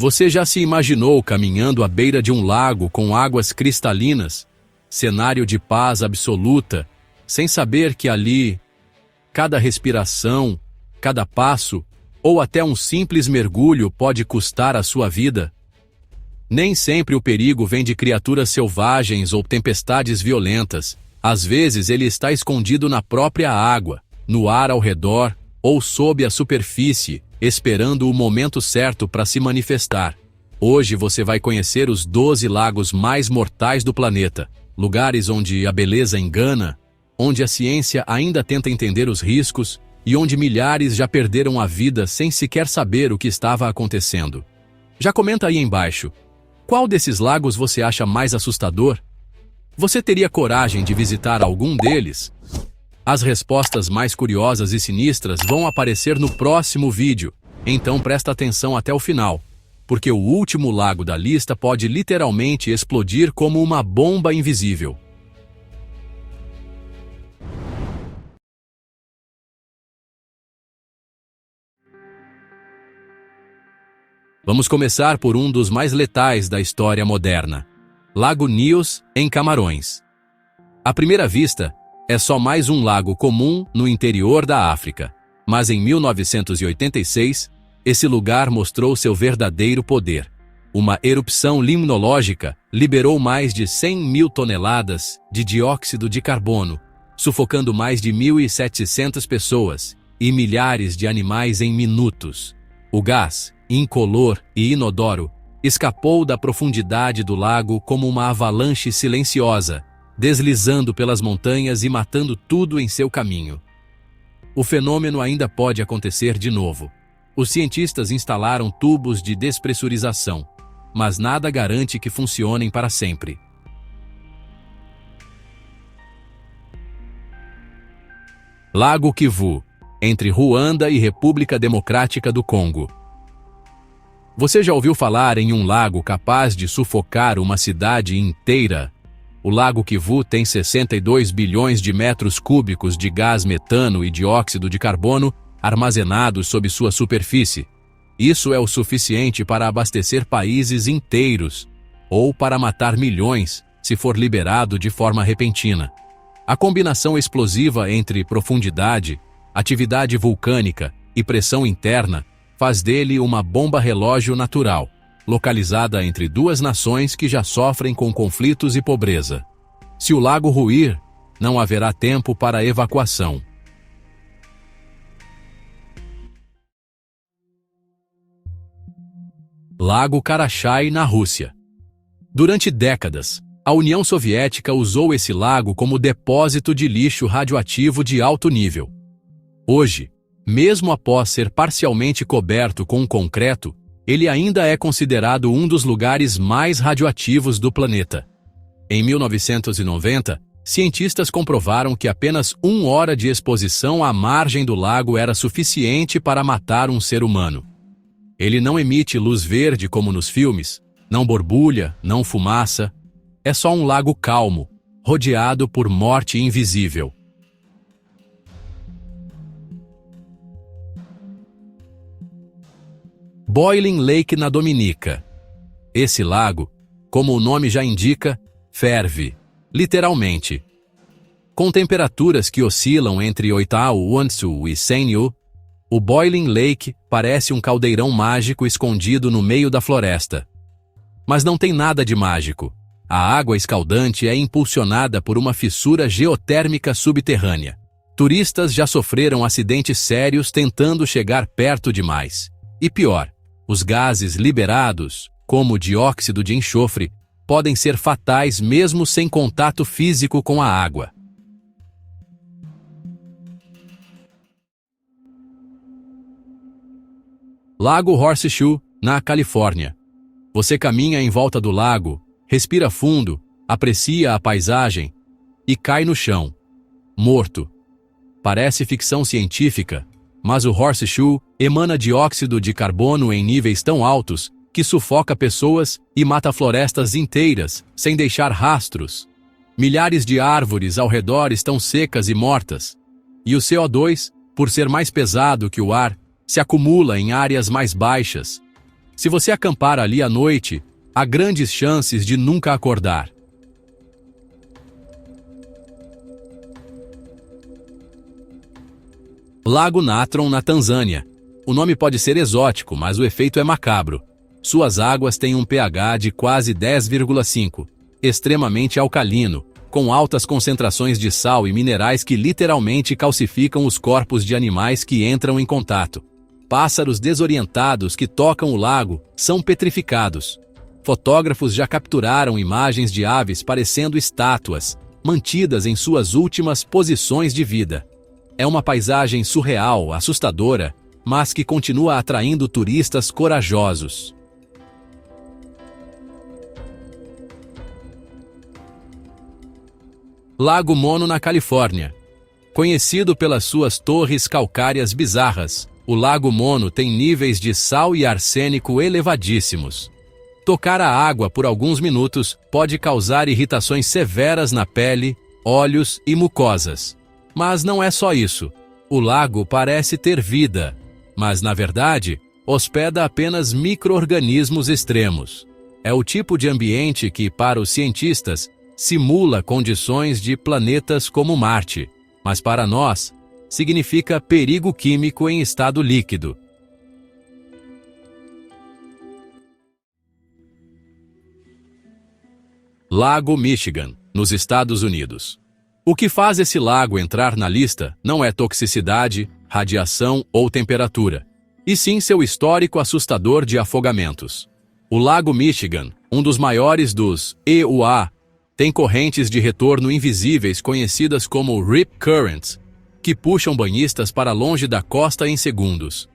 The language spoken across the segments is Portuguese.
Você já se imaginou caminhando à beira de um lago com águas cristalinas, cenário de paz absoluta, sem saber que ali, cada respiração, cada passo, ou até um simples mergulho pode custar a sua vida? Nem sempre o perigo vem de criaturas selvagens ou tempestades violentas. Às vezes ele está escondido na própria água, no ar ao redor ou sob a superfície, esperando o momento certo para se manifestar. Hoje você vai conhecer os 12 lagos mais mortais do planeta, lugares onde a beleza engana, onde a ciência ainda tenta entender os riscos e onde milhares já perderam a vida sem sequer saber o que estava acontecendo. Já comenta aí embaixo, qual desses lagos você acha mais assustador? Você teria coragem de visitar algum deles? As respostas mais curiosas e sinistras vão aparecer no próximo vídeo, então presta atenção até o final, porque o último lago da lista pode literalmente explodir como uma bomba invisível. Vamos começar por um dos mais letais da história moderna, Lago Nyos, em Camarões. À primeira vista, é só mais um lago comum no interior da África, mas em 1986, esse lugar mostrou seu verdadeiro poder. Uma erupção limnológica liberou mais de 100 mil toneladas de dióxido de carbono, sufocando mais de 1.700 pessoas e milhares de animais em minutos. O gás, incolor e inodoro, escapou da profundidade do lago como uma avalanche silenciosa, deslizando pelas montanhas e matando tudo em seu caminho. O fenômeno ainda pode acontecer de novo. Os cientistas instalaram tubos de despressurização, mas nada garante que funcionem para sempre. Lago Kivu, entre Ruanda e República Democrática do Congo. Você já ouviu falar em um lago capaz de sufocar uma cidade inteira? O Lago Kivu tem 62 bilhões de metros cúbicos de gás metano e dióxido de carbono armazenados sob sua superfície. Isso é o suficiente para abastecer países inteiros, ou para matar milhões, se for liberado de forma repentina. A combinação explosiva entre profundidade, atividade vulcânica e pressão interna faz dele uma bomba-relógio natural, localizada entre duas nações que já sofrem com conflitos e pobreza. Se o lago ruir, não haverá tempo para evacuação. Lago Karachay, na Rússia. Durante décadas, a União Soviética usou esse lago como depósito de lixo radioativo de alto nível. Hoje, mesmo após ser parcialmente coberto com concreto, ele ainda é considerado um dos lugares mais radioativos do planeta. Em 1990, cientistas comprovaram que apenas 1 hora de exposição à margem do lago era suficiente para matar um ser humano. Ele não emite luz verde como nos filmes, não borbulha, não fumaça. É só um lago calmo, rodeado por morte invisível. Boiling Lake, na Dominica. Esse lago, como o nome já indica, ferve, literalmente. Com temperaturas que oscilam entre Oitaoansu e Senyu, o Boiling Lake parece um caldeirão mágico escondido no meio da floresta. Mas não tem nada de mágico. A água escaldante é impulsionada por uma fissura geotérmica subterrânea. Turistas já sofreram acidentes sérios tentando chegar perto demais. E pior, os gases liberados, como o dióxido de enxofre, podem ser fatais mesmo sem contato físico com a água. Lago Horseshoe, na Califórnia. Você caminha em volta do lago, respira fundo, aprecia a paisagem e cai no chão, morto. Parece ficção científica, mas o Horseshoe emana dióxido de carbono em níveis tão altos que sufoca pessoas e mata florestas inteiras, sem deixar rastros. Milhares de árvores ao redor estão secas e mortas. E o CO2, por ser mais pesado que o ar, se acumula em áreas mais baixas. Se você acampar ali à noite, há grandes chances de nunca acordar. Lago Natron, na Tanzânia. O nome pode ser exótico, mas o efeito é macabro. Suas águas têm um pH de quase 10,5, extremamente alcalino, com altas concentrações de sal e minerais que literalmente calcificam os corpos de animais que entram em contato. Pássaros desorientados que tocam o lago são petrificados. Fotógrafos já capturaram imagens de aves parecendo estátuas, mantidas em suas últimas posições de vida. É uma paisagem surreal, assustadora, mas que continua atraindo turistas corajosos. Lago Mono, na Califórnia. Conhecido pelas suas torres calcárias bizarras, o Lago Mono tem níveis de sal e arsênico elevadíssimos. Tocar a água por alguns minutos pode causar irritações severas na pele, olhos e mucosas. Mas não é só isso. O lago parece ter vida, mas, na verdade, hospeda apenas micro-organismos extremos. É o tipo de ambiente que, para os cientistas, simula condições de planetas como Marte, mas para nós, significa perigo químico em estado líquido. Lago Michigan, nos Estados Unidos. O que faz esse lago entrar na lista não é toxicidade, radiação ou temperatura, e sim seu histórico assustador de afogamentos. O Lago Michigan, um dos maiores dos EUA, tem correntes de retorno invisíveis conhecidas como Rip Currents, que puxam banhistas para longe da costa em segundos.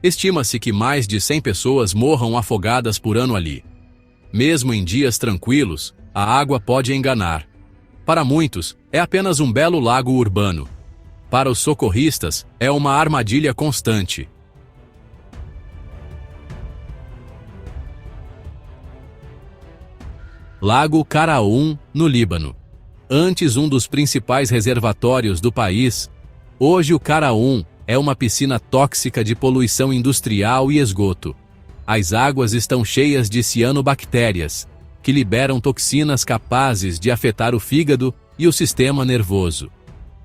Estima-se que mais de 100 pessoas morram afogadas por ano ali. Mesmo em dias tranquilos, a água pode enganar. Para muitos, é apenas um belo lago urbano. Para os socorristas, é uma armadilha constante. Lago Qaraoun, no Líbano. Antes um dos principais reservatórios do país, hoje o Qaraoun é uma piscina tóxica de poluição industrial e esgoto. As águas estão cheias de cianobactérias, que liberam toxinas capazes de afetar o fígado e o sistema nervoso.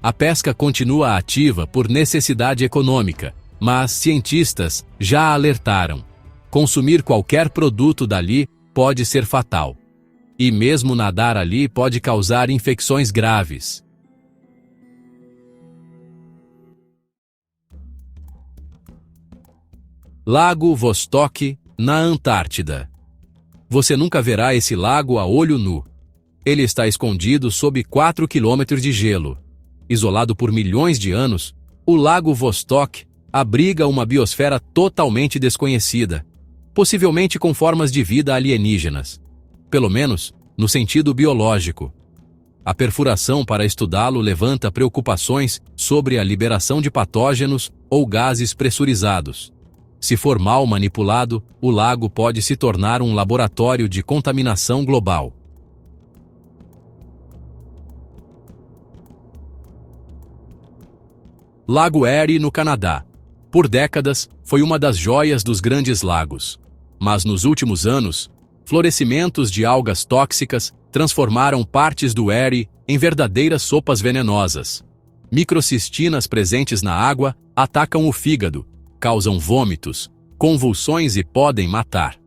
A pesca continua ativa por necessidade econômica, mas cientistas já alertaram. Consumir qualquer produto dali pode ser fatal. E mesmo nadar ali pode causar infecções graves. Lago Vostok, na Antártida. Você nunca verá esse lago a olho nu. Ele está escondido sob 4 quilômetros de gelo. Isolado por milhões de anos, o Lago Vostok abriga uma biosfera totalmente desconhecida, possivelmente com formas de vida alienígenas. Pelo menos, no sentido biológico. A perfuração para estudá-lo levanta preocupações sobre a liberação de patógenos ou gases pressurizados. Se for mal manipulado, o lago pode se tornar um laboratório de contaminação global. Lago Erie, no Canadá. Por décadas, foi uma das joias dos Grandes Lagos. Mas nos últimos anos, florescimentos de algas tóxicas transformaram partes do Erie em verdadeiras sopas venenosas. Microcistinas presentes na água atacam o fígado, causam vômitos, convulsões e podem matar.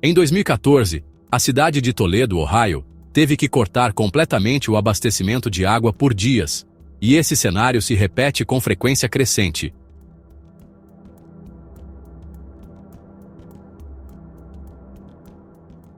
Em 2014, a cidade de Toledo, Ohio, teve que cortar completamente o abastecimento de água por dias, e esse cenário se repete com frequência crescente.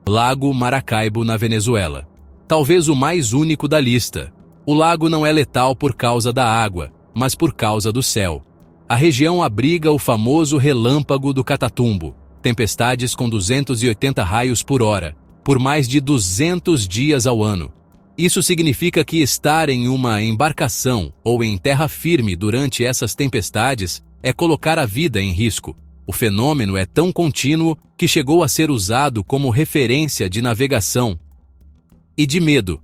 Lago Maracaibo, na Venezuela. Talvez o mais único da lista. O lago não é letal por causa da água, mas por causa do céu. A região abriga o famoso relâmpago do Catatumbo, tempestades com 280 raios por hora, por mais de 200 dias ao ano. Isso significa que estar em uma embarcação ou em terra firme durante essas tempestades é colocar a vida em risco. O fenômeno é tão contínuo que chegou a ser usado como referência de navegação e de medo.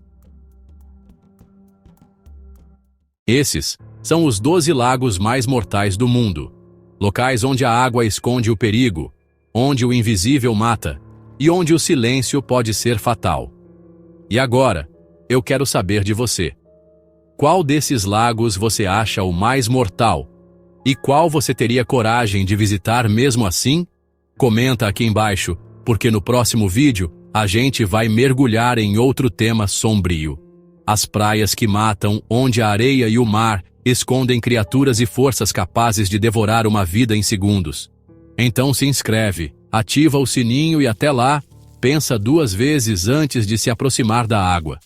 Esses são os 12 lagos mais mortais do mundo, locais onde a água esconde o perigo, onde o invisível mata e onde o silêncio pode ser fatal. E agora, eu quero saber de você. Qual desses lagos você acha o mais mortal? E qual você teria coragem de visitar mesmo assim? Comenta aqui embaixo, porque no próximo vídeo a gente vai mergulhar em outro tema sombrio. As praias que matam, onde a areia e o mar escondem criaturas e forças capazes de devorar uma vida em segundos. Então se inscreve, ativa o sininho e até lá, pensa 2 vezes antes de se aproximar da água.